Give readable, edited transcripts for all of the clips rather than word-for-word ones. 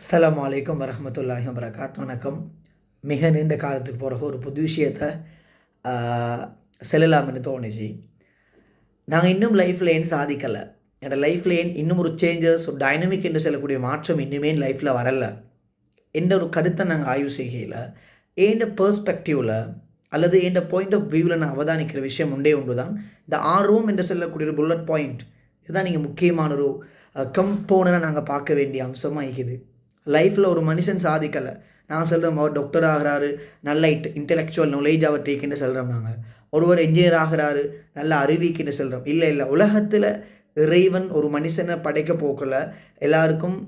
அஸ்ஸலாமு அலைக்கும் வரஹ்மத்துல்லாஹி வபரகாத். வணக்கம். மிக நீண்ட காலத்துக்கு பிறகு ஒரு புது விஷயத்தை செல்லலாம்னு தோணுச்சு. நாங்கள் இன்னும் லைஃப்பில் ஏன் சாதிக்கலை, என்னோடய லைஃப்பில் ஏன் இன்னும் ஒரு சேஞ்சஸ், ஒரு டைனமிக் என்று சொல்லக்கூடிய மாற்றம் இன்னுமே லைஃப்பில் வரலை என்ற ஒரு கருத்தை நாங்கள் ஆய்வு செய்கையில் எந்த பெர்ஸ்பெக்டிவில் அல்லது எந்த பாயிண்ட் ஆஃப் வியூவில் நான் அவதானிக்கிற விஷயம் ஒன்று தான் இந்த ஆர்வம் என்று சொல்லக்கூடிய ஒரு புல்லட் பாயிண்ட். இதுதான் நீங்கள் முக்கியமான ஒரு கம்போனரை நாங்கள் பார்க்க வேண்டிய அம்சமாக இருக்குது. லைஃப்பில் ஒரு மனுஷன் சாதிக்கலை, நான் சொல்கிறோம் அவர் டாக்டர் ஆகிறாரு, நல்ல இன்டெலெக்சுவல் நாலேஜ் அவர் டேக்குன்னு சொல்கிறோம். நாங்கள் ஒருவர் என்ஜினியர் ஆகிறாரு, நல்ல அறிவிக்குன்னு சொல்கிறோம். இல்லை, உலகத்தில் இறைவன் ஒரு மனுஷனை படைக்க போக்கல எல்லாருக்கும்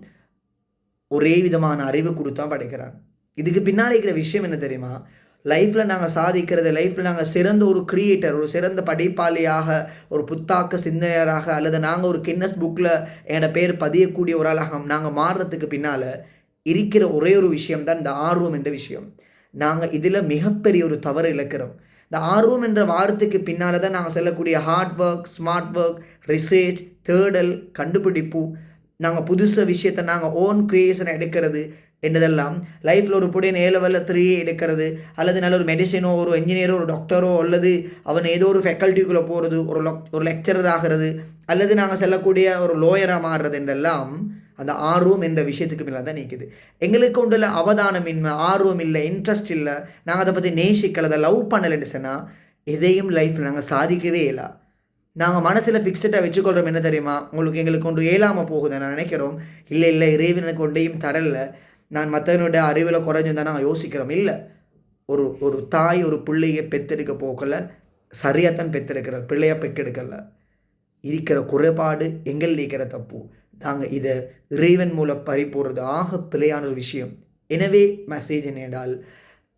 ஒரே விதமான அறிவு கொடுத்தா படைக்கிறான். இதுக்கு பின்னால் இருக்கிற விஷயம் என்ன தெரியுமா? லைஃப்பில் நாங்கள் சாதிக்கிறது, லைஃப்பில் நாங்கள் சிறந்த ஒரு கிரியேட்டர், ஒரு சிறந்த படைப்பாளியாக, ஒரு புத்தாக்க சிந்தனையராக, அல்லது நாங்கள் ஒரு கின்னஸ் புக்கில் என்னோட பேர் பதியக்கூடிய ஒரு ஆளாக நாங்கள் மாறுறதுக்கு பின்னால் இருக்கிற ஒரே ஒரு விஷயம்தான் இந்த ஆர்வம் என்ற விஷயம். நாங்கள் இதில் மிகப்பெரிய ஒரு தவறு இழக்கிறோம். இந்த ஆர்வம் என்ற வார்த்தைக்கு பின்னால் தான் நாங்கள் சொல்லக்கூடிய hard work, smart work, research, தேடல், கண்டுபிடிப்பு, நாங்கள் புதுசு விஷயத்தை நாங்கள் ஓன் கிரியேஷனை எடுக்கிறது என்றதெல்லாம் லைஃப்பில் ஒரு புடிய லெவலில் 3 எடுக்கிறது, அல்லது நல்ல ஒரு மெடிசினோ, ஒரு இன்ஜினியரோ, ஒரு டாக்டரோ, அல்லது அவன் ஏதோ ஒரு ஃபேக்கல்ட்டிக்குள்ளே போகிறது, ஒரு லெக்சரர் ஆகிறது, அல்லது நாங்கள் செல்லக்கூடிய ஒரு லோயராக மாறுறது என்றெல்லாம் அந்த ஆர்வம் என்ற விஷயத்துக்கு மேலே தான் நிற்குது. எங்களுக்கு உண்டுல அவதானம் இன்மை, ஆர்வம் இல்லை, இன்ட்ரெஸ்ட் இல்லை, நாங்கள் அதை பற்றி நேசிக்கலை, அதை லவ் பண்ணலைன்னு சொன்னால் எதையும் லைஃப்பில் நாங்கள் சாதிக்கவே இல்லை. நாங்கள் மனசில் ஃபிக்ஸடாக வச்சுக்கொள்கிறோம் என்ன தெரியுமா? எங்களுக்கு ஒன்று ஏலாமல் போகுது நான் நினைக்கிறோம். இல்லை இறைவன் எனக்கு ஒன்றையும் தரலை, நான் மற்றவனுடைய அறிவில் குறைஞ்சுதான் நாங்கள் யோசிக்கிறோம். இல்லை, ஒரு தாய் ஒரு பிள்ளையை பெற்றெடுக்க போக்கல சரியாகத்தான் பெற்றெடுக்கிறார், பிள்ளையாக பெற்றெடுக்கல. இருக்கிற குறைபாடு எங்கள் இருக்கிற தப்பு, நாங்கள் இதை இறைவன் மூலம் பறிப்போடுறது ஆக பிழையான ஒரு விஷயம். எனவே மெசேஜ் என்னென்றால்,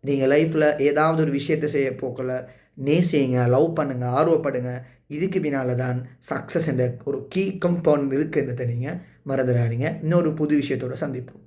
நீங்கள் லைஃப்பில் ஏதாவது ஒரு விஷயத்தை செய்ய போக்கல நேசிங்க, லவ் பண்ணுங்கள், ஆர்வப்படுங்க. இதுக்கு பின்னால் தான் சக்ஸஸ் என்ற ஒரு கீ கம்பவுண்ட் இருக்குன்றதை நீங்கள் மறந்துடாதீங்க. இன்னொரு புது விஷயத்தோடு சந்திப்போம்.